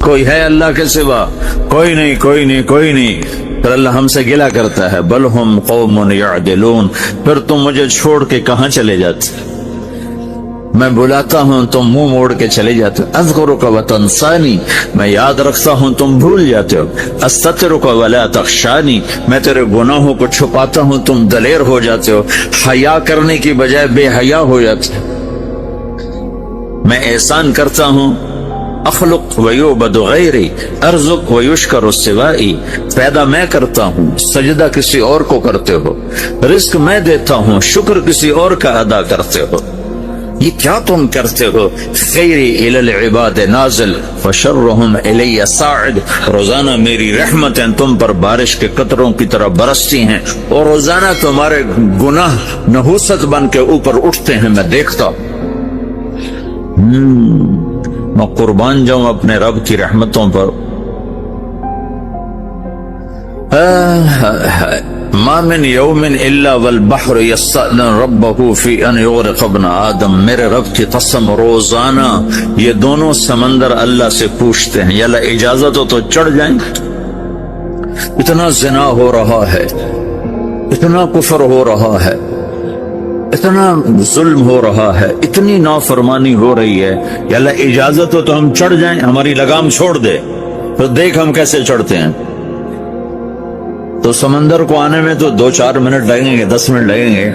کوئی ہے اللہ کے سوا؟ کوئی نہیں، کوئی نہیں، کوئی نہیں۔ پھر اللہ ہم سے گلہ کرتا ہے، بل ہم قوم یعدلون، پھر تم مجھے چھوڑ کے کہاں چلے جاتے؟ میں بلاتا ہوں تم منہ موڑ کے چلے جاتے ہو۔ اذکرک وتنسانی، میں یاد رکھتا ہوں تم بھول جاتے ہو۔ استترک ولا تخشانی، میں تیرے گناہوں کو چھپاتا ہوں تم دلیر ہو جاتے ہو، حیا کرنے کی بجائے بے حیا ہو جاتے ہو۔ میں احسان کرتا ہوں، اخلق ویعبد غیری، ارزق ویشکر سوائی، پیدا میں کرتا ہوں، سجدہ کسی اور کو کرتے ہو، رزق میں دیتا ہوں، شکر کسی اور کا ادا کرتے ہو، یہ کیا تم کرتے ہو؟ خیری الی العباد نازل فشرہم الی صاعد، روزانہ میری رحمتیں تم پر بارش کے قطروں کی طرح برستی ہیں، اور روزانہ تمہارے گناہ نحوست بن کے اوپر اٹھتے ہیں، میں دیکھتا ہوں۔ میں قربان جاؤں اپنے رب کی رحمتوں پر۔ ما من یوم الا والبحر یستأذن ربہ فی ان یغرق ابن آدم، میرے رب کی قسم روزانہ یہ دونوں سمندر اللہ سے پوچھتے ہیں، یا اللہ اجازت ہو تو چڑھ جائیں۔ اتنا زنا ہو رہا ہے، اتنا کفر ہو رہا ہے، اتنا ظلم ہو رہا ہے، اتنی نافرمانی ہو رہی ہے، یا اللہ اجازت ہو تو ہم چڑھ جائیں، ہماری لگام چھوڑ دے، تو دیکھ ہم کیسے چڑھتے ہیں۔ تو سمندر کو آنے میں تو 2-4 منٹ لگیں گے، 10 منٹ لگیں گے۔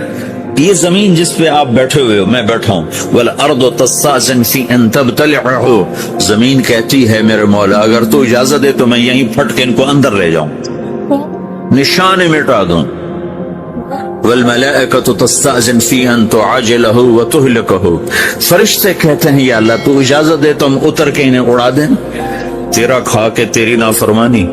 یہ زمین جس پہ آپ بیٹھے ہوئے ہو، میں بیٹھا ہوں، وَالْأَرْضُ تَسْتَأْذِنُ فِي أَن تَبْتَلِعَهُ، زمین کہتی ہے میرے مولا اگر تو اجازت دے تو میں یہیں پھٹ کے ان کو اندر لے جاؤں، نشان مٹا دوں۔ وَالْمَلَائِكَةُ تَسْتَأْذِنُ فِي أَن تُعَجِّلَهُ وَتُهْلِكَهُ، فرشتے کہتے ہیں یا اللہ تو اجازت دے تو ہم اتر کے انہیں اڑا دیں، تیرا کھا کے تیری نافرمانی۔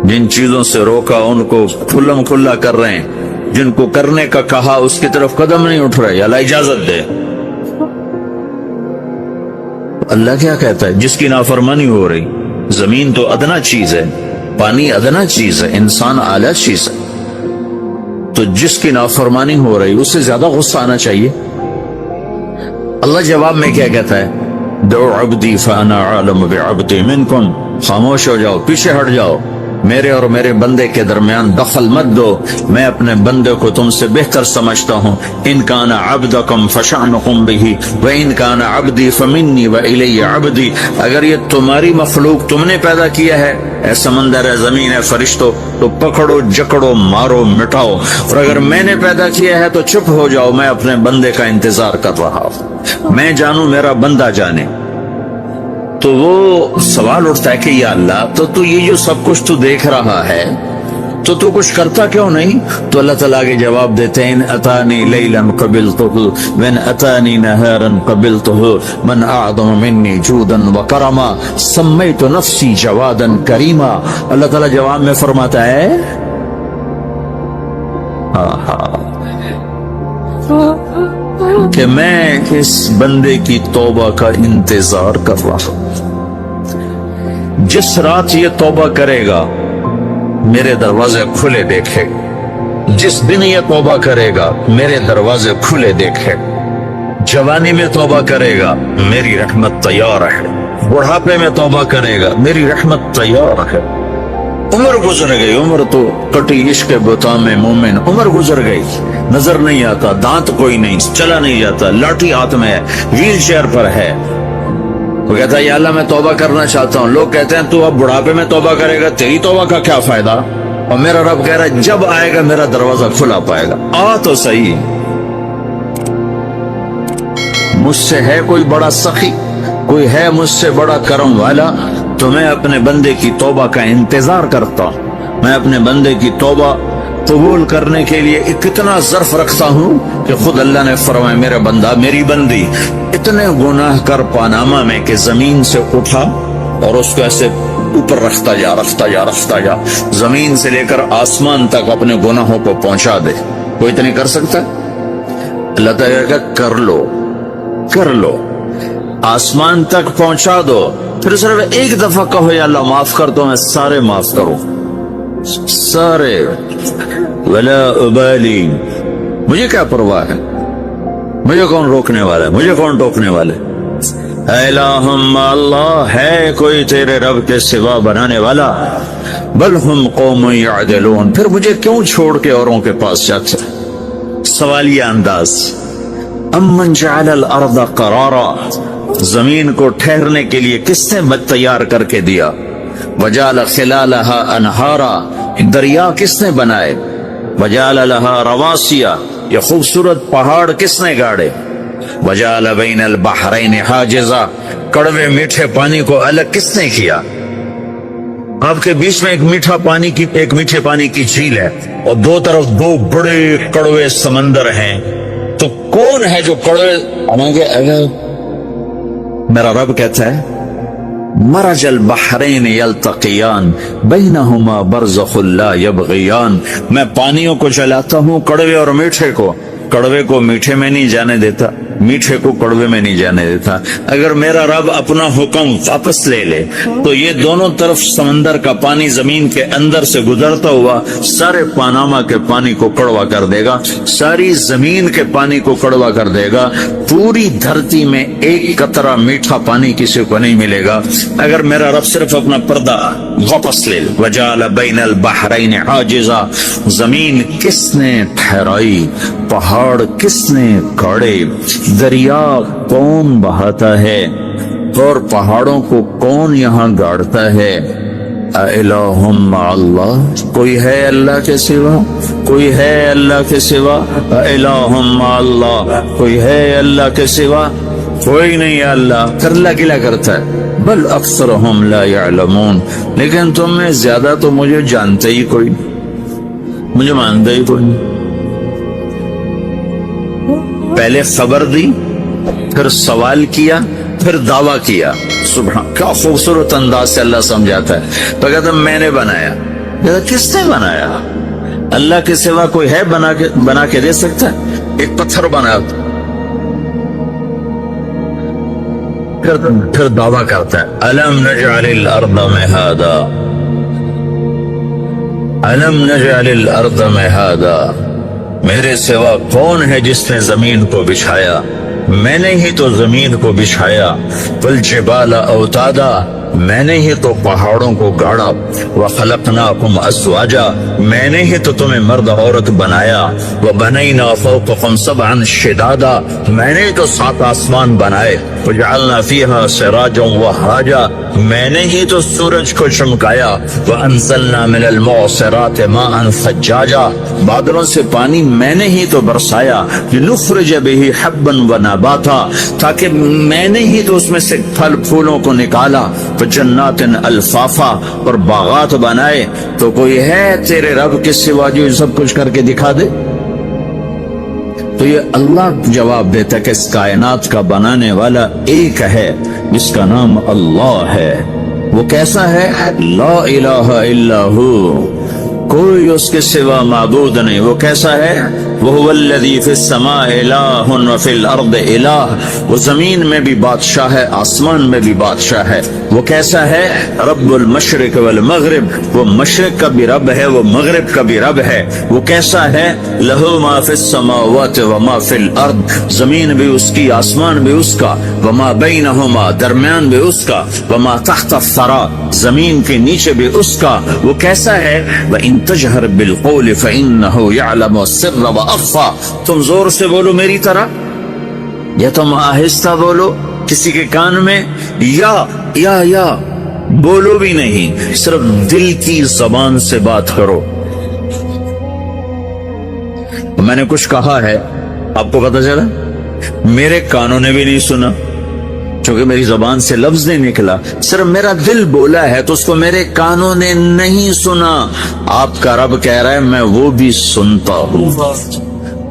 جن چیزوں سے روکا ان کو کھلم کھلا کر رہے ہیں، جن کو کرنے کا کہا اس کی طرف قدم نہیں اٹھ رہے، یا اللہ اجازت دے۔ اللہ کیا کہتا ہے؟ جس کی نافرمانی ہو رہی، زمین تو ادنا چیز ہے، پانی ادنا چیز ہے، انسان اعلیٰ چیز ہے، تو جس کی نافرمانی ہو رہی اس سے زیادہ غصہ آنا چاہیے۔ اللہ جواب میں کیا کہتا ہے؟ دعو عبدی فانا عالم بعبدی منکم، خاموش ہو جاؤ، پیچھے ہٹ جاؤ، میرے اور میرے بندے کے درمیان دخل مت دو، میں اپنے بندے کو تم سے بہتر سمجھتا ہوں۔ ان کان عبدکم فشأنکم بہ وان کان عبدی فمنی والی عبدی، اگر یہ تمہاری مخلوق تم نے پیدا کیا ہے، اے سمندر ہے، زمین ہے، فرشتوں، تو پکڑو، جکڑو، مارو، مٹاؤ، اور اگر میں نے پیدا کیا ہے تو چپ ہو جاؤ، میں اپنے بندے کا انتظار کر رہا ہوں، میں جانوں میرا بندہ جانے۔ تو وہ سوال اٹھتا ہے کہ یا اللہ تو یہ جو سب کچھ تو دیکھ رہا ہے تو کچھ کرتا کیوں نہیں؟ تو اللہ تعالیٰ کے جواب دیتے ہیں، ان اتانی لیلا قبلتہ وان اتانی نہارا قبلتہ من اعظم منی جودا وکرما سمیت نفسی جوادا کریما۔ اللہ تعالیٰ جواب میں فرماتا ہے کہ میں اس بندے کی توبہ کا انتظار کر رہا ہوں، جس رات یہ توبہ کرے گا میرے دروازے کھلے دیکھے، جس دن یہ توبہ کرے گا میرے دروازے کھلے دیکھے، جوانی میں توبہ کرے گا میری رحمت تیار ہے، بڑھاپے میں توبہ کرے گا میری رحمت تیار ہے۔ عمر گزر گئی، عمر تو کٹی عشق بتا میں مومن، عمر گزر گئی، نظر نہیں آتا، دانت کوئی نہیں، چلا نہیں جاتا، لاٹھی ہاتھ میں ہے، ویل چیئر پر ہے۔ وہ کہتا ہے یا اللہ میں توبہ کرنا چاہتا ہوں، لوگ کہتے ہیں تو اب بڑھاپے میں توبہ کرے گا، تیری توبہ کا کیا فائدہ؟ اور میرا رب کہہ رہا ہے جب آئے گا میرا دروازہ کھلا پائے گا، آ تو صحیح۔ مجھ سے ہے کوئی بڑا سخی، کوئی ہے مجھ سے بڑا کرم والا، تو میں اپنے بندے کی توبہ کا انتظار کرتا ہوں، میں اپنے بندے کی توبہ قبول کرنے کے لیے کتنا ظرف رکھتا ہوں کہ خود اللہ نے فرمایا میرا بندہ، میری بندی اتنے گناہ کر پاناما میں کہ زمین سے اٹھا اور اس کو ایسے اوپر رکھتا جا، زمین سے لے کر آسمان تک اپنے گناہوں کو پہنچا دے، کوئی اتنی کر سکتا ہے؟ اللہ تعالیٰ کہا کر لو، آسمان تک پہنچا دو، پھر صرف ایک دفعہ کہو یا اللہ معاف کر دو، میں سارے معاف کروں، سارے، ولا ابالی، مجھے کیا پرواہ ہے، مجھے کون روکنے والا ہے، مجھے کون ٹوکنے والا ہے۔ الہم اللہ ہے کوئی تیرے رب کے سوا بنانے والا؟ بل ہم قوم یعدلون، پھر مجھے کیوں چھوڑ کے اوروں کے پاس جاتے؟ سوالیہ انداز۔ امن جعل الارض قرارا، زمین کو ٹھہرنے کے لیے کس نے تیار کر کے دیا؟ وجعل خلالہا انہارا، دریا کس نے بنائے؟ وجعل لہا رواسیا، یہ خوبصورت پہاڑ کس نے گاڑے؟ وجعل بین البحرین حاجزا، کڑوے میٹھے پانی کو الگ کس نے کیا؟ آپ کے بیچ میں ایک میٹھے پانی کی جھیل ہے اور دو طرف دو بڑے کڑوے سمندر ہیں، تو کون ہے جو کڑوے؟ میرا رب کہتا ہے مرج البحرین یلتقیان بینہما برزخ لا یبغیان، میں پانیوں کو چلاتا ہوں، کڑوے اور میٹھے کو، کڑوے کو میٹھے میں نہیں جانے دیتا، میٹھے کو کڑوے میں نہیں جانے دیتا۔ اگر میرا رب اپنا حکم واپس لے لے تو یہ دونوں طرف سمندر کا پانی زمین کے اندر سے گزرتا ہوا سارے پاناما کے پانی کو کڑوا کر دے گا، ساری زمین کے پانی کو کڑوا کر دے گا، پوری دھرتی میں ایک قطرہ میٹھا پانی کسی کو نہیں ملے گا اگر میرا رب صرف اپنا پردہ واپس لے لے۔ وجعل بین البحرین حاجزا، زمین کس نے ٹھہرائی، پہاڑ کس نے کاڑے، دریا کون بہاتا ہے اور پہاڑوں کو کون یہاں گاڑتا ہے؟ اِلَٰهٌ مَّعَ اللَّهِ، کوئی ہے اللہ کے سوا؟ کوئی ہے اللہ کے سوا؟ اِلَٰهٌ مَّعَ اللَّهِ، کوئی ہے اللہ کے سوا؟ کوئی نہیں ہے اللہ، پھر اللہ کیا کرتا ہے؟ بل اکثرهم لا يعلمون، لیکن تم میں زیادہ تو مجھے جانتے ہی کوئی، مجھے مانتے ہی کوئی نہیں۔ پہلے خبر دی، پھر سوال کیا، پھر دعویٰ کیا۔ سبحان، کیا خوبصورت انداز سے اللہ سمجھاتا ہے۔ تو کہتا میں نے بنایا، کہتا کس نے بنایا؟ اللہ کے سوا کوئی ہے بنا کے دے سکتا ہے؟ ایک پتھر بنایا، پھر دعویٰ کرتا ہے الم نجعل الارض مہادا، الم نجعل الارض مہادا، میرے سوا کون ہے جس نے زمین کو بچھایا؟ میں نے ہی تو زمین کو بچھایا۔ والجبال اوتادا، میں نے ہی تو پہاڑوں کو گاڑا۔ وخلقناکم ازواجا، میں نے ہی تو تمہیں مرد عورت بنایا۔ وبنینا فوقکم سبعا شدادا، میں نے تو 7 آسمان بنائے۔ وجعلنا فیہا سراجا وہاجا، میں نے ہی تو سورج کو چمکایا۔ وانزلنا من المعصرات ماء ثجاجا، بادلوں سے پانی میں نے ہی تو برسایا۔ لنخرج به حبا ونباتا، تاکہ میں نے ہی تو اس میں سے پھل پھولوں کو نکالا۔ جنات الفافا، اور باغات بنائے۔ تو کوئی ہے تیرے رب کے سوا جو سب کچھ کر کے دکھا دے؟ تو یہ اللہ جواب دیتا ہے کہ اس کائنات کا بنانے والا ایک ہے جس کا نام اللہ ہے۔ وہ کیسا ہے؟ لا الہ الا ہو، کوئی اس کے سوا معبود نہیں۔ وہ کیسا ہے؟ وَهُوَ الَّذِي فِي السَّمَاءِ إِلَٰهٌ وَفِي الْأَرْضِ إِلَٰهٌ، وہ زمین میں بھی بادشاہ ہے، آسمان میں بھی بادشاہ ہے۔ وہ کیسا ہے؟ رب المشرق والمغرب، وہ مشرق کا بھی رب ہے، وہ مغرب کا بھی رب ہے۔ وہ کیسا ہے؟ لَهُ مَا فِي السَّمَاوَاتِ وَمَا فِي الْأَرْضِ، زمین بھی اس کی، آسمان بھی اس کا۔ وَمَا بَيْنَهُمَا، درمیان بھی اس کا۔ وَمَا تَحْتَ الثَّرَىٰ، زمین کے نیچے بھی اس کا۔ وہ کیسا ہے؟ وَإِن تَجْهَرْ بِالْقَوْلِ فَإِنَّهُ يَعْلَمُ السِّرَّ وَأَخْفَىٰ، تم زور سے بولو میری طرح یا تم آہستہ بولو کسی کے کان میں، یا بولو بھی نہیں، صرف دل کی زبان سے بات کرو۔ میں نے کچھ کہا ہے، آپ کو پتہ چلا؟ میرے کانوں نے بھی نہیں سنا، چونکہ میری زبان سے لفظ نہیں نکلا، صرف میرا دل بولا ہے تو اس کو میرے کانوں نے نہیں سنا۔ آپ کا رب کہہ رہا ہے میں وہ بھی سنتا ہوں۔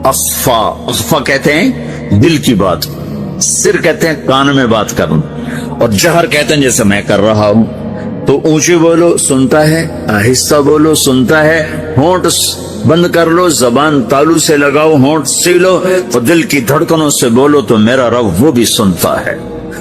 اخفا کہتے ہیں دل کی بات، سر کہتے ہیں کان میں بات کرنا، اور جہر کہتے ہیں جیسے میں کر رہا ہوں۔ تو اونچی بولو سنتا ہے، آہستہ بولو سنتا ہے، ہونٹ بند کر لو، زبان تالو سے لگاؤ، ہونٹ سیلو، اور دل کی دھڑکنوں سے بولو تو میرا رب وہ بھی سنتا ہے۔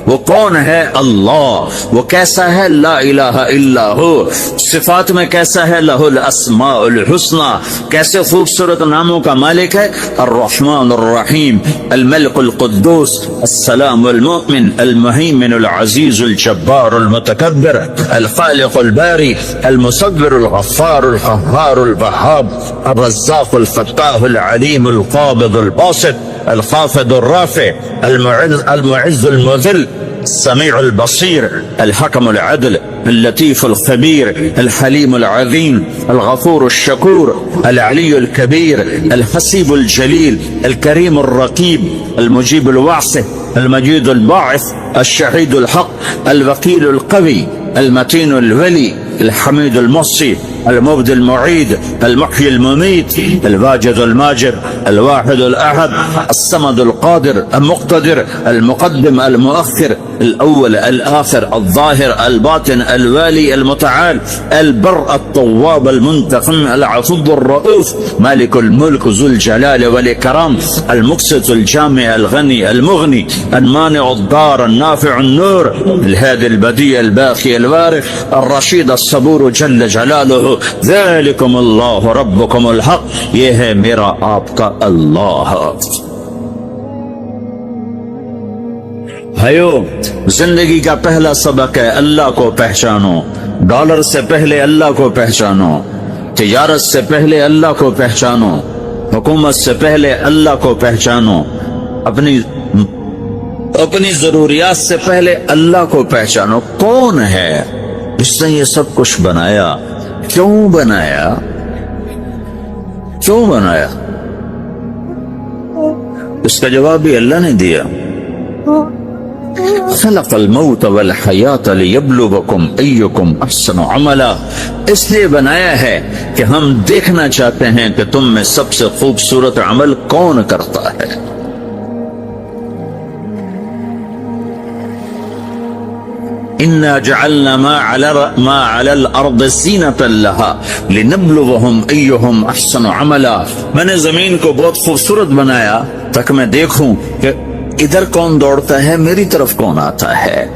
وہ کون ہے؟ اللہ۔ وہ کیسا ہے؟ لا الہ الا ہو۔ صفات میں کیسا ہے؟ لہ الاسماء الحسنى۔ کیسے خوبصورت ناموں کا مالک ہے؟ الرحمن الرحیم، الملک القدوس، السلام المؤمن، المهيمن العزيز الجبار المتكبر، الخالق الباري، المصور الغفار القهار الوهاب، الرزاق الفتاح العليم القابض الباسط، الخافض الرافع، المعز المذل، السميع البصير، الحكم العدل، اللطيف الخبير، الحليم العظيم، الغفور الشكور، العلي الكبير، الحسيب الجليل، الكريم الرقيب، المجيب الواسع، المجيد الباعث، الشهيد الحق، الوكيل القوي، المتين الولي، الحميد المحصي، المبدي المعيد، المحيي المميت، الواجد الماجد، الواحد الأحد، الصمد القادر المقتدر، المقدم المؤخر، الأول الآخر، الظاهر الباطن، الوالي المتعال، البر الطواب المنتقم، العفو الرؤوف، مالك الملك ذو الجلال والإكرام، المقسط الجامع الغني المغني، المانع الضار النافع النور، الهادي البديع الباقي الوارث، الرشيد الصبور جل جلاله، ذلكم اللہ ربکم الحق۔ یہ ہے میرا آپ کا اللہ۔ بھائیو، زندگی کا پہلا سبق ہے اللہ کو پہچانو۔ ڈالر سے پہلے اللہ کو پہچانو، تجارت سے پہلے اللہ کو پہچانو، حکومت سے پہلے اللہ کو پہچانو، اپنی ضروریات سے پہلے اللہ کو پہچانو۔ کون ہے جس نے یہ سب کچھ بنایا؟ کیوں بنایا؟ کیوں بنایا؟ اس کا جواب بھی اللہ نے دیا۔ خلق الموت والحیات لیبلوکم ایکم احسن عملا۔ اس لیے بنایا ہے کہ ہم دیکھنا چاہتے ہیں کہ تم میں سب سے خوبصورت عمل کون کرتا ہے۔ اِنَّا جَعَلْنَا مَا عَلَى الْأَرْضِ زِينَةً لَهَا لِنَبْلُوَهُمْ أَيُّهُمْ أَحْسَنُ عَمَلًا۔ میں نے زمین کو بہت خوبصورت بنایا تاکہ میں دیکھوں کہ ادھر کون دوڑتا ہے، میری طرف کون آتا ہے،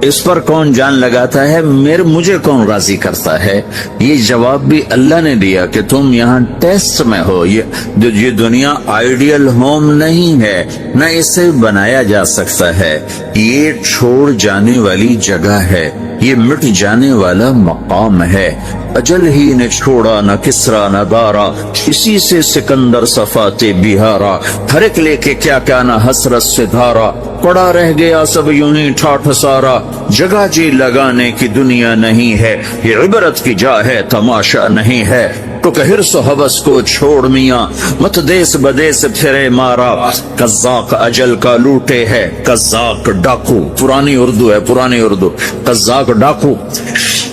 اس پر کون جان لگاتا ہے، مجھے کون راضی کرتا ہے۔ یہ جواب بھی اللہ نے دیا کہ تم یہاں ٹیسٹ میں ہو۔ یہ دنیا آئیڈیل ہوم نہیں ہے، نہ اسے بنایا جا سکتا ہے۔ یہ چھوڑ جانے والی جگہ ہے، یہ مٹ جانے والا مقام ہے۔ اجل ہی نے چھوڑا نہ کسرا نہ دارا، اسی سے سکندر صفات بہارا، ہر ایک لے کے کیا کیا نہ حسرت سے دھارا، پڑا رہ گیا سب یوں ہی ٹھاٹھ سارا، جگہ جی لگانے کی دنیا نہیں ہے، یہ عبرت کی جا ہے تماشا نہیں ہے۔ تو کہ حرص و حوث کو چھوڑ میاں، مت دیس بدیس پھرے مارا، قزاق اجل کا لوٹے ہے، قزاق ڈاکو، پرانی اردو ہے، پرانی اردو، قزاق ڈاکو،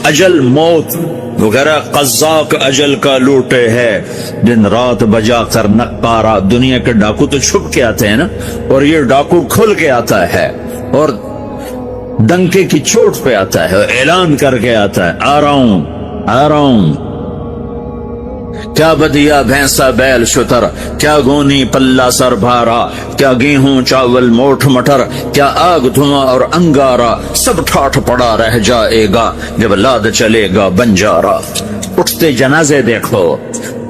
اجل موت وغیرہ، قزاق اجل کا لوٹے ہے، دن رات بجا کر نقارا۔ دنیا کے ڈاکو تو چھپ کے آتے ہیں نا، اور یہ ڈاکو کھل کے آتا ہے اور ڈنکے کی چوٹ پہ آتا ہے، اعلان کر کے آتا ہے، آ رہا ہوں آ رہا ہوں۔ کیا بدیا بھینسا بیل شتر، کیا گونی پلہ سر بھارا، کیا گیہوں چاول موٹھ مٹر، کیا آگ دھواں اور انگارا، سب ٹھاٹھ پڑا رہ جائے گا جب لاد چلے گا بنجارا۔ اٹھتے جنازے دیکھو،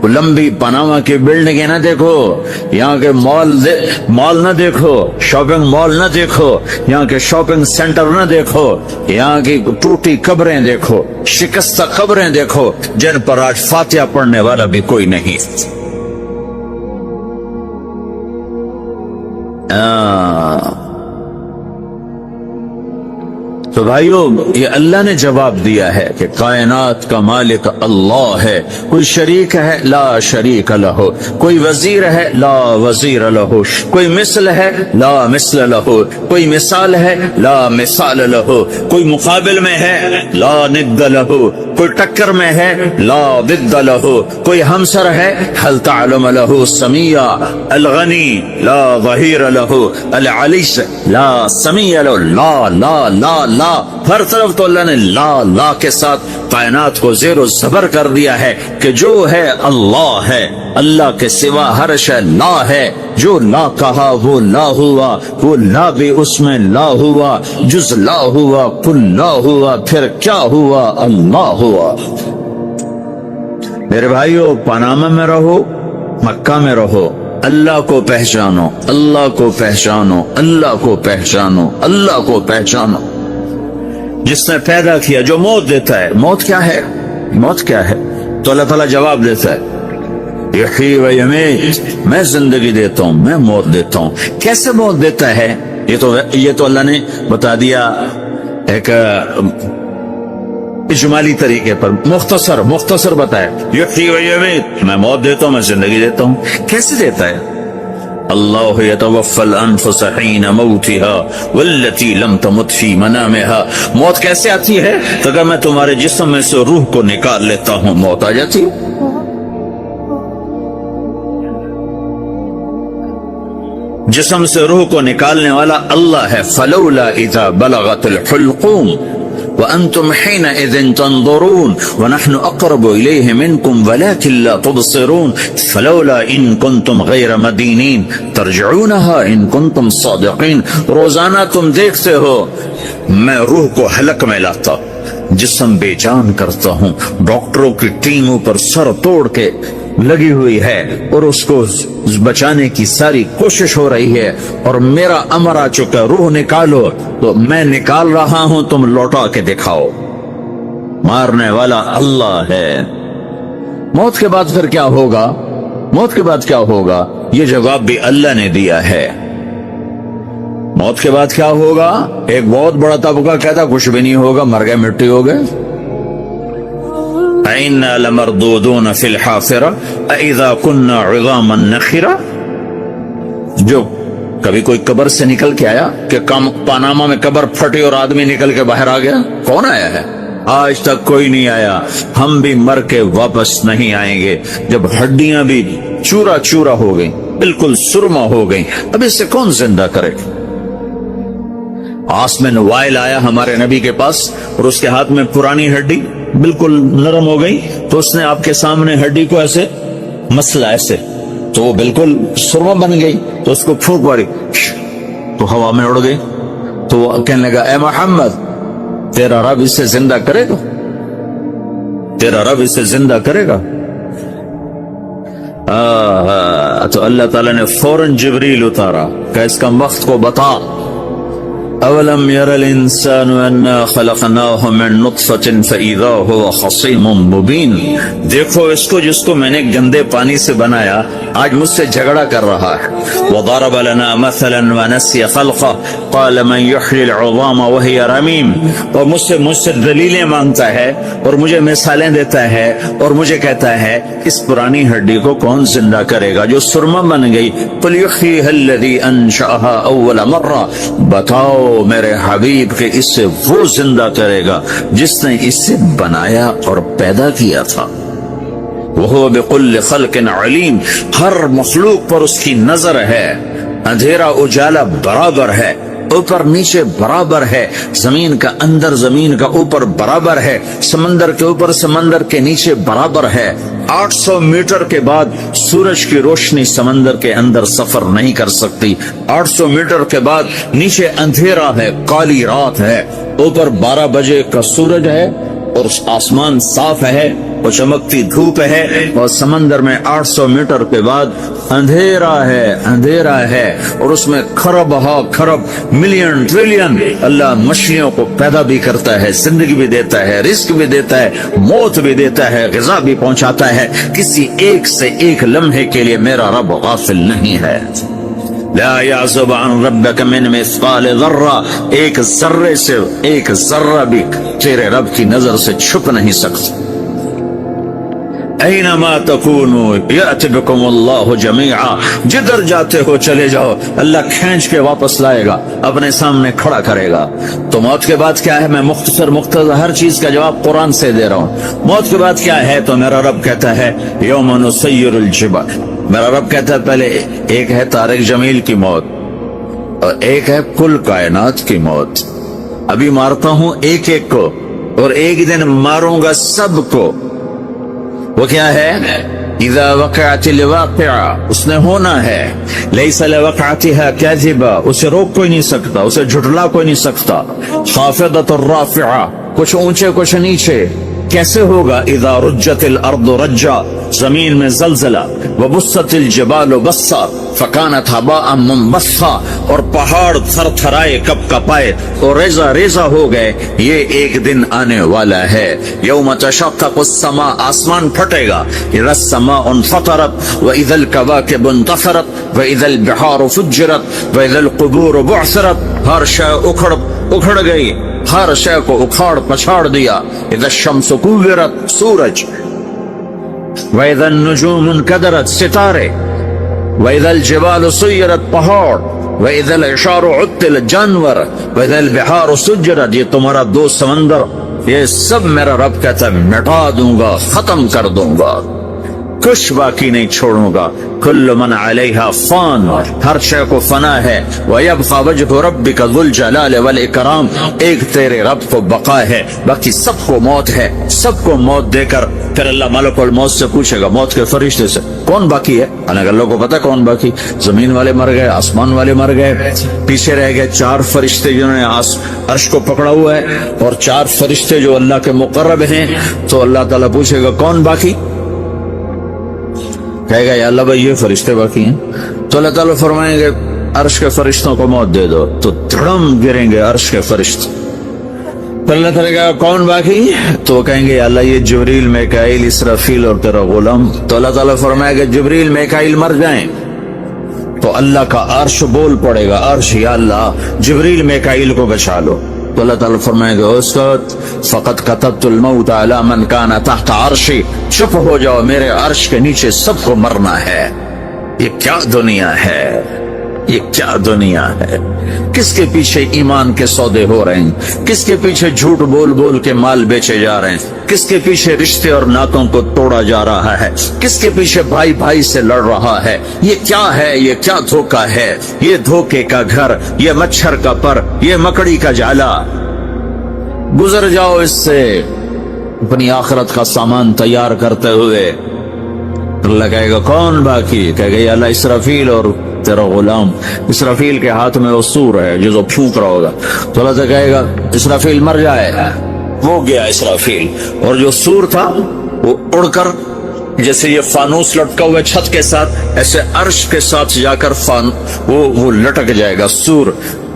لمبی پاناما کی بلڈنگیں نہ دیکھو، یہاں کے مال نہ دیکھو، شاپنگ مال نہ دیکھو، یہاں کے شاپنگ سینٹر نہ دیکھو، یہاں کی ٹوٹی قبریں دیکھو، شکستہ قبریں دیکھو جن پر آج فاتحہ پڑھنے والا بھی کوئی نہیں۔ تو بھائیو، یہ اللہ نے جواب دیا ہے کہ کائنات کا مالک اللہ ہے، کوئی شریک ہے لا شریک لہ، کوئی وزیر ہے لا وزیر لہ، کوئی مثل ہے لا مثل لہ، کوئی مثال ہے لا مثال لہ، کوئی مقابل میں ہے لا ند لہ، کوئی ٹکر میں ہے لا ضد لہو، کوئی ہمسر ہے حل تعلم لہو سمیع، الغنی لا ظہیر لہو، العلی لا سمیع لہو، لا لا لا لا، ہر طرف تو اللہ نے لا لا کے ساتھ کائنات کو زیر و زبر کر دیا ہے کہ جو ہے اللہ ہے، اللہ کے سوا ہر شے لا ہے، جو لا کہا وہ لا ہوا، وہ لا بھی اس میں لا ہوا، جز لا ہوا، کل لا ہوا، پھر کیا ہوا؟ اللہ ہوا۔ میرے بھائیو، پاناما میں رہو، مکہ میں رہو، اللہ کو پہچانو، اللہ کو پہچانو، اللہ کو پہچانو، اللہ کو پہچانو۔ جس نے پیدا کیا، جو موت دیتا ہے، موت کیا ہے؟ موت کیا ہے؟ تو اللہ تعالیٰ جواب دیتا ہے یحیی و یمیت، میں زندگی دیتا ہوں، میں موت دیتا ہوں۔ کیسے موت دیتا ہے؟ یہ تو اللہ نے بتا دیا ایک اجمالی طریقے پر، مختصر بتایا یحیی و یمیت، میں موت دیتا ہوں، میں زندگی دیتا ہوں۔ کیسے دیتا ہے؟ اللہ یتوفی الانفس حین موتها والتی لم تمت فی منامها۔ موت کیسے آتی ہے؟ تو اگر میں تمہارے جسم میں سے روح کو نکال لیتا ہوں، موت آ جاتی ہے۔ جسم سے روح کو نکالنے والا اللہ ہے۔ فلولا اذا بلغت الحلقوم وانتم حينئذ تنظرون ونحن اقرب اليه منكم ولكن لا تبصرون فلولا ان كنتم غير مدينين ترجعونها ان كنتم صادقين۔ روزانہ تم دیکھتے ہو میں روح کو حلق میں لاتا، جسم بے جان کرتا ہوں، ڈاکٹروں کی ٹیم اوپر سر توڑ کے لگی ہوئی ہے اور اس کو بچانے کی ساری کوشش ہو رہی ہے، اور میرا امر آ چکا، روح نکالو، تو میں نکال رہا ہوں، تم لوٹا کے دکھاؤ۔ مارنے والا اللہ ہے۔ موت کے بعد پھر کیا ہوگا؟ موت کے بعد کیا ہوگا؟ یہ جواب بھی اللہ نے دیا ہے۔ موت کے بعد کیا ہوگا؟ ایک بہت بڑا طبقہ کہتا کچھ بھی نہیں ہوگا، مر گئے، مٹی ہو گئے۔ اِنَّا لَمَرْدُودُونَ فِي الْحَافِرَةِ اَإِذَا كُنَّا عِظَامًا نَخِرَةً۔ جو کبھی کوئی قبر سے نکل کے آیا کہ پاناما میں قبر پھٹی اور آدمی نکل کے باہر آ گیا؟ کون آیا ہے؟ آج تک کوئی نہیں آیا۔ ہم بھی مر کے واپس نہیں آئیں گے۔ جب ہڈیاں بھی چورا چورا ہو گئی، بالکل سرما ہو گئی، اب اس سے کون زندہ کرے؟ آسمن وائل آیا ہمارے نبی کے پاس اور اس کے ہاتھ میں پرانی ہڈی بالکل نرم ہو گئی، تو اس نے آپ کے سامنے ہڈی کو ایسے مسلا، ایسے، تو وہ بالکل سرما بن گئی، تو اس کو پھونک ماری تو ہوا میں اڑ گئی۔ تو وہ کہنے لگا اے محمد، تیرا رب اسے زندہ کرے گا؟ تیرا رب اسے زندہ کرے گا؟ تو اللہ تعالیٰ نے فوراً جبریل اتارا کہ اس کا وقت کو بتا۔ اولم یر الانسان انا خلقناہ من نطفة فاذا هو خصیم مبین۔ دیکھو اس کو جس کو میں نے گندے پانی سے بنایا، آج مجھ سے جھگڑا کر رہا ہے۔ وضرب لنا مثلا ونسی خلقہ قال من یحیی العظام وہی رمیم۔ اور مجھ سے دلیلیں مانگتا ہے اور مجھے مثالیں دیتا ہے اور مجھے کہتا ہے اس پرانی ہڈی کو کون زندہ کرے گا جو سرما بن گئی؟ قل یحییہا الذی انشأہا اول مرہ۔ بتاؤ میرے حبیب کہ اس سے وہ زندہ کرے گا جس نے اسے بنایا اور پیدا کیا تھا۔ وہ بكل خلق علیم، ہر مخلوق پر اس کی نظر ہے۔ اندھیرا اجالا برابر ہے، اوپر نیچے برابر ہے، زمین کا اندر زمین کا اوپر برابر ہے، سمندر کے اوپر سمندر کے نیچے برابر ہے۔ 800 میٹر کے بعد سورج کی روشنی سمندر کے اندر سفر نہیں کر سکتی۔ 800 میٹر کے بعد نیچے اندھیرا ہے، کالی رات ہے، اوپر 12 بجے کا سورج ہے اور آسمان صاف ہے اور چمکتی دھوپ ہے، اور سمندر میں 800 میٹر کے بعد اندھیرا ہے اور اس میں کھرب ہا کھرب ملین ٹریلین اللہ مچھلیوں کو پیدا بھی کرتا ہے، زندگی بھی دیتا ہے، رزق بھی دیتا ہے، موت بھی دیتا ہے، غذا بھی پہنچاتا ہے۔ کسی ایک سے ایک لمحے کے لیے میرا رب غافل نہیں ہے۔ لا يعزب عن ربك من مثقال ذرہ، ایک ذرے سے ایک ذرہ بھی تیرے رب کی نظر سے چھپ نہیں سکتا۔ اینما تکونو یأتی بکم اللہ جمیعا، جدھر جاتے ہو چلے جاؤ، اللہ کھینچ کے واپس لائے گا، اپنے سامنے کھڑا کرے گا۔ تو موت کے بعد کیا ہے؟ میں مختصر ہر چیز کا جواب قرآن سے دے رہا ہوں۔ موت کے بعد کیا ہے؟ تو میرا رب کہتا ہے یوم نسیر الجبال، میرا رب کہتا ہے پہلے ایک ہے طارق جمیل کی موت اور ایک ہے کل کائنات کی موت۔ ابھی مارتا ہوں ایک ایک کو اور ایک دن ماروں گا سب کو۔ وہ کیا ہے؟ اذا وقعت الواقعہ، اس نے ہونا ہے، لیس لوقعتها کاذبہ، اسے روک کوئی نہیں سکتا، اسے جھٹلا کوئی نہیں سکتا۔ خافضۃ الرافعہ، کچھ اونچے کچھ نیچے۔ کیسے ہوگا؟ اذا رجت الارض رجا، زمین میں زلزلہ، وبست الجبال بسا فکانت ہباء منبثا، اور پہاڑ تھر تھرائے کپ کپائے اور ریزہ ریزہ ہو گئے۔ یہ ایک دن آنے والا ہے۔ یوم تشقق السماء، آسمان پھٹے گا۔ اذا السماء انفطرت واذا الكواكب انتثرت واذا البحار فجرت واذا القبور بعثرت، ہر شے اکھڑ گئی، ہر شے کو اکھاڑ پچھاڑ دیا۔ اذا الشمس کورت، سورج، وَإِذَا النُّجُومُ انْكَدَرَتْ، ستارے، وَإِذَا الْجِبَالُ سُيِّرَتْ، پہاڑ، وَإِذَا الْعِشَارُ عُطِّلَتْ، جانور، وَإِذَا الْبِحَارُ سُجِّرَتْ، یہ تمہارا دو سمندر، یہ سب میرا رب کہتا ہے مٹا دوں گا، ختم کر دوں گا، کچھ باقی نہیں چھوڑوں گا۔ کل من علیہا فان، ہر شے کو فنا ہے۔ وَيَبْقَى وَجْهُ رَبِّكَ ذُو الْجَلَالِ وَالْإِكْرَامِ، ایک تیرے رب کو بقا ہے، باقی سب کو موت ہے۔ سب کو موت دے کر پھر اللہ ملک الموت سے پوچھے گا، موت کے فرشتے سے، کون باقی ہے؟ اللہ کو پتا کون باقی؟ زمین والے مر گئے، آسمان والے مر گئے، پیچھے رہ گئے چار فرشتے جنہوں نے عرش کو پکڑا ہوا ہے، اور چار فرشتے جو اللہ کے مقرب ہیں۔ تو اللہ تعالیٰ پوچھے گا کون باقی؟ کہے گا یا اللہ بھائی یہ فرشتے باقی ہیں۔ تو اللہ تعالیٰ فرمائیں گے عرش کے فرشتوں کو موت دے دو، تو دھڑم گریں گے عرش کے فرشتے۔ تو اللہ تعالیٰ کہا کون باقی؟ تو وہ کہیں گے یا اللہ یہ جبریل، میکائیل، اسرافیل اور تیرا غلام۔ تو اللہ تعالیٰ فرمائے گا جبریل میکائیل مر جائیں، تو اللہ کا عرش بول پڑے گا، عرش یا اللہ جبریل میکائیل کو بچا لو۔ تو اللہ تعالیٰ فرمائے گا اسکت فقط کتبت الموت علی من کان تحت عرشی، چپ ہو جاؤ، میرے عرش کے نیچے سب کو مرنا ہے۔ یہ کیا دنیا ہے، یہ کیا دنیا ہے؟ کس کے پیچھے ایمان کے سودے ہو رہے ہیں؟ کس کے پیچھے جھوٹ بول بول کے مال بیچے جا رہے ہیں؟ کس کے پیچھے رشتے اور ناتوں کو توڑا جا رہا ہے؟ کس کے پیچھے بھائی بھائی سے لڑ رہا ہے؟ یہ کیا ہے؟ یہ کیا دھوکہ ہے؟ یہ دھوکے کا گھر، یہ مچھر کا پر، یہ مکڑی کا جالا۔ گزر جاؤ اس سے اپنی آخرت کا سامان تیار کرتے ہوئے۔ اللہ کہے گا کون باقی؟ کہے گا یا اللہ اسرافیل اور تیرا غلام۔ اسرافیل کے ہاتھ میں وہ سور ہے جو پھونک رہا ہوگا۔ تو اللہ سے کہے گا اسرافیل مر جائے، وہ گیا اسرافیل، اور جو سور تھا وہ اڑ کر جیسے یہ فانوس لٹکا ہوا چھت کے ساتھ، ایسے عرش کے ساتھ جا کر وہ لٹک جائے گا سور۔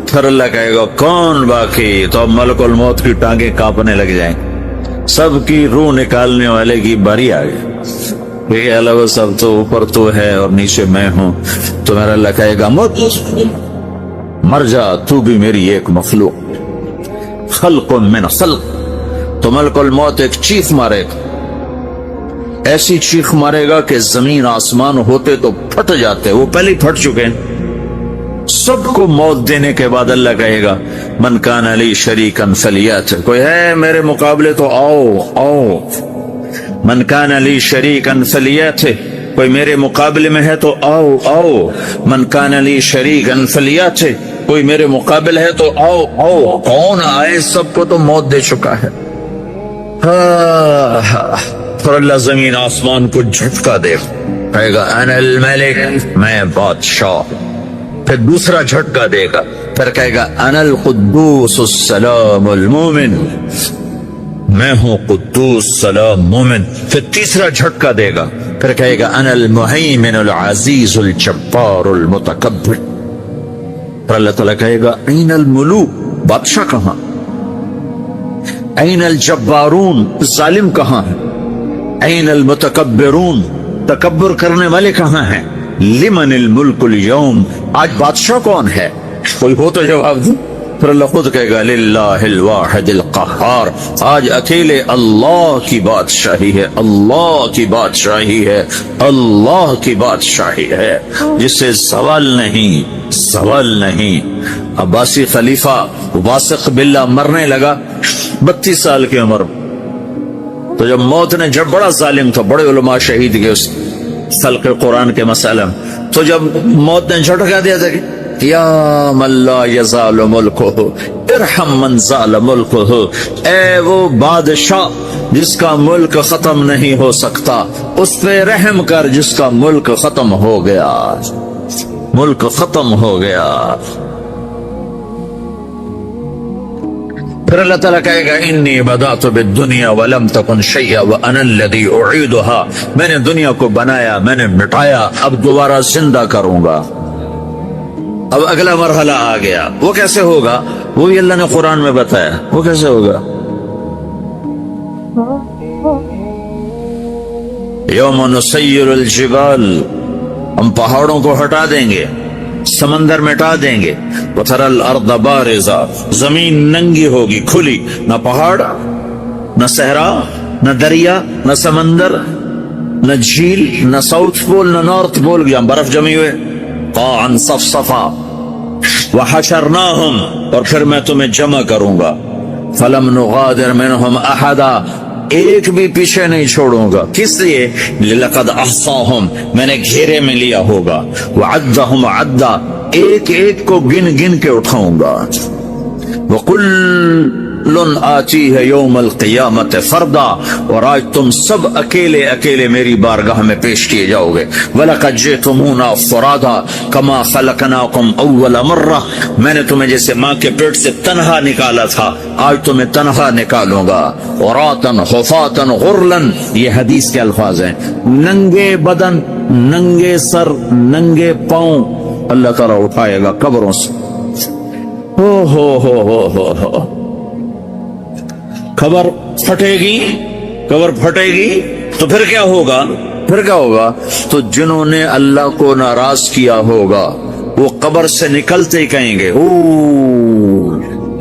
پھر اللہ کہے گا کون باقی؟ تو اب ملک الموت کی ٹانگیں کانپنے لگ جائیں، سب کی روح نکالنے والے کی باری آ گئی۔ یہ اللہ سب تو اوپر تو ہے اور نیچے میں ہوں۔ تو میرا اللہ کہے گا مت مر جا، تو بھی میری ایک مخلوق، خلق من خلق۔ تو ملک الموت ایک چیخ مارے گا، ایسی چیخ مارے گا کہ زمین آسمان ہوتے تو پھٹ جاتے، وہ پہلے ہی پھٹ چکے ہیں۔ سب کو موت دینے کے بعد اللہ کہے گا من کان لی شریکا فلیات، کوئی ہے میرے مقابلے تو آؤ آؤ۔ من کان لی شریکا فلیات، کوئی میرے مقابلے میں ہے تو آؤ آؤ۔ من کان لی شریکا فلیات، کوئی میرے مقابل ہے تو آؤ آؤ۔ کون آئے؟ سب کو تو موت دے چکا ہے۔ پھر اللہ زمین آسمان کو جھٹکا دے، کہے گا انا الملک، میں بادشاہ۔ پھر دوسرا جھٹکا دے گا، پھر کہے گا انا القدوس السلام المومن، میں ہوں قدوس سلام مومن۔ پھر تیسرا جھٹکا دے گا، پھر کہے گا انا المہیمن العزیز الجبار المتکبر۔ پھر اللہ تعالیٰ کہے گا این الملوک، بادشاہ کہاں؟ این الجبارون، ظالم کہاں ہے؟ این المتکبرون، تکبر کرنے والے کہاں ہیں؟ لمن الملک اليوم، آج بادشاہ کون ہے؟ کوئی ہو تو جواب دو۔ پھر اللہ خود کہے گا للہ الواحد القہار، القہار. آج اکیلے اللہ کی بادشاہی ہے, اللہ کی بادشاہی ہے, اللہ کی بادشاہی ہے, جس سے سوال نہیں, سوال نہیں. عباسی خلیفہ واثق باللہ مرنے لگا 32 سال کی عمر. تو جب موت نے, جب بڑا ظالم تھا, بڑے علماء شہید گئے اس خلق قرآن کے مسئلہ میں, تو جب موت نے جھٹکا دیا تھا کہ یا من لا یزال ملکہ ارحم من زال ملکہ, اے وہ بادشاہ جس کا ملک ختم نہیں ہو سکتا, اس پہ رحم کر جس کا ملک ختم ہو گیا, ملک ختم ہو گیا. پھر اللہ تعالیٰ کہے گا انی بدأت بالدنیا ولم تکن شیئا وانا الذی اعیدها, میں نے دنیا کو بنایا, میں نے مٹایا, اب دوبارہ زندہ کروں گا. اب اگلا مرحلہ آ گیا, وہ کیسے ہوگا؟ وہ بھی اللہ نے قرآن میں بتایا. وہ کیسے ہوگا؟ یوم نسیر الجبال, ہم پہاڑوں کو ہٹا دیں گے, سمندر مٹا دیں گے. وتری الارض بارزا, زمین ننگی ہوگی, کھلی, نہ پہاڑ, نہ صحرا, نہ دریا, نہ سمندر, نہ جھیل, نہ ساؤتھ پول, نہ نارتھ پول, جہاں برف جمی ہوئے. قاعا صفصفا وحشرناہم, اور پھر میں تمہیں جمع کروں گا. فلم نغادر منہم احدا, ایک بھی پیچھے نہیں چھوڑوں گا. کس لیے؟ لقد احصاہم, میں نے گھیرے میں لیا ہوگا. وعدہم عدا, ایک ایک کو گن گن کے اٹھاؤں گا. وکل آتی ہے یوم القیامت فردا, اور آج تم سب اکیلے اکیلے میری بارگاہ میں پیش کیے جاؤ گے. وَلَقَدْ جِئْتُمُونَا فُرَادًا كَمَا خَلَقْنَاكُمْ أَوَّلَ مَرَّةٍ, میں نے تمہیں جیسے ماں کے پیٹ سے تنہا نکالا تھا, آج تمہیں تنہا نکالوں گا. عُرَاةً حُفَاةً غُرْلًا, یہ حدیث کے الفاظ ہیں. ننگے بدن, ننگے سر, ننگے پاؤں اللہ تعالیٰ اٹھائے گا قبروں سے. ہو خبر پھٹے گی, خبر پھٹے گی, تو پھر کیا ہوگا؟ پھر کیا ہوگا؟ تو جنہوں نے اللہ کو ناراض کیا ہوگا وہ قبر سے نکلتے ہی کہیں گے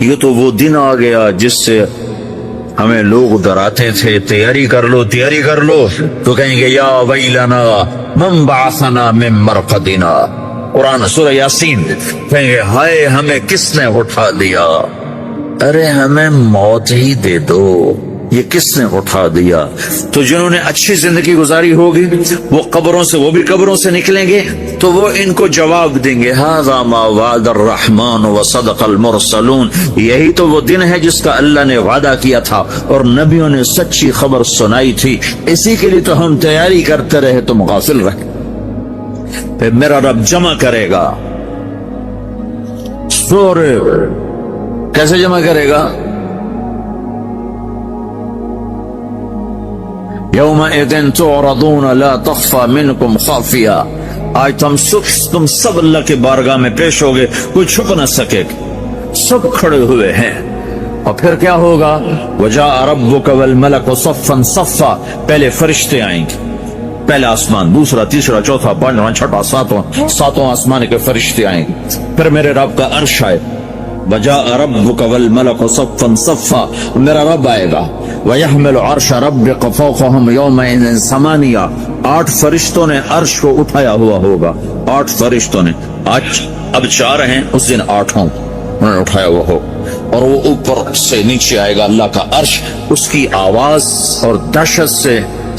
یہ تو وہ دن آ گیا جس سے ہمیں لوگ ڈراتے تھے, تیاری کر لو, تیاری کر لو. تو کہیں گے یا ویلنا من بعثنا من مرقدنا, قرآن سورہ یاسین. کہیں گے ہائے ہمیں کس نے اٹھا دیا, ارے ہمیں موت ہی دے دو, یہ کس نے اٹھا دیا. تو جنہوں نے اچھی زندگی گزاری ہوگی وہ قبروں سے, وہ بھی قبروں سے نکلیں گے, تو وہ ان کو جواب دیں گے ھذا ما وعد الرحمن وصدق المرسلون, یہی تو وہ دن ہے جس کا اللہ نے وعدہ کیا تھا اور نبیوں نے سچی خبر سنائی تھی, اسی کے لیے تو ہم تیاری کرتے رہے, تم غافل رہے. پھر میرا رب جمع کرے گا. سورے کیسے جمع کرے گا؟ یومئذ تعرضون لا تخفى منکم خافیہ, آج تم سب اللہ کے بارگاہ میں پیش ہوگے, کوئی چھپ نہ سکے, سب کھڑے ہوئے ہیں. اور پھر کیا ہوگا؟ وجاء ربک والملک صفا صفا, پہلے فرشتے آئیں گے, پہلا آسمان, دوسرا, تیسرا, چوتھا, پانچواں, چھٹا, ساتواں آسمان کے فرشتے آئیں گے. پھر میرے رب کا عرش آئے, وجاء ربک والملک صفا صفا, میرا رب آئے گا. وَيَحْمِلُ عَرْشَ رَبِّكَ فَوْقَهُمْ يَوْمَئِذٍ ثَمَانِيَةٌ, 8 فرشتوں نے عرش کو اٹھایا ہوا ہوگا. 8 فرشتوں نے, آج اب 4 ہیں, اس دن 8 ہوں, انہوں نے اٹھایا ہوا ہو. اور وہ اوپر سے نیچے آئے گا اللہ کا عرش, اس کی آواز اور دہشت سے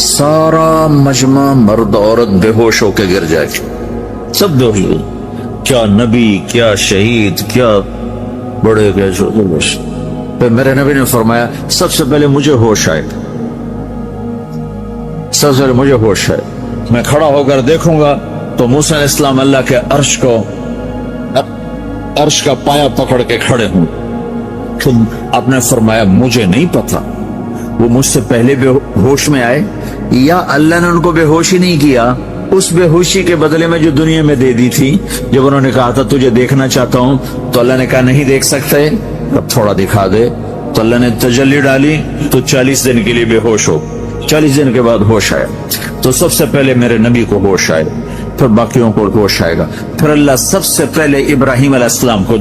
سارا مجمع مرد عورت بے ہوش ہو کے گر جائے گا, سب بے ہوش. کیا نبی, کیا شہید, کیا بڑے, کیا چھوٹے. پھر میرے نبی نے فرمایا سب سے پہلے مجھے ہوش آئے, سب سے پہلے مجھے ہوش آئے. میں کھڑا ہو کر دیکھوں گا تو موسیٰ علیہ السلام اللہ کے عرش کا پایا پکڑ کے کھڑے ہوں. تو آپ نے فرمایا مجھے نہیں پتا وہ مجھ سے پہلے بے ہوش میں آئے یا اللہ نے ان کو بے ہوش ہی نہیں کیا, اس بے ہوشی کے بدلے میں جو دنیا میں دے دی تھی. جب انہوں نے کہا تھا تجھے دیکھنا چاہتا ہوں, تو اللہ نے کہا نہیں دیکھ سکتے, اب تھوڑا دکھا دے. تو اللہ نے تجلی ڈالی تو 40 دن کے لیے بے ہوش ہو, 40 دن کے بعد ہوش آئے. تو سب سے پہلے میرے نبی کو ہوش آئے, پھر باقیوں کو ہوش آئے گا. پھر اللہ سب سے پہلے ابراہیم علیہ السلام کو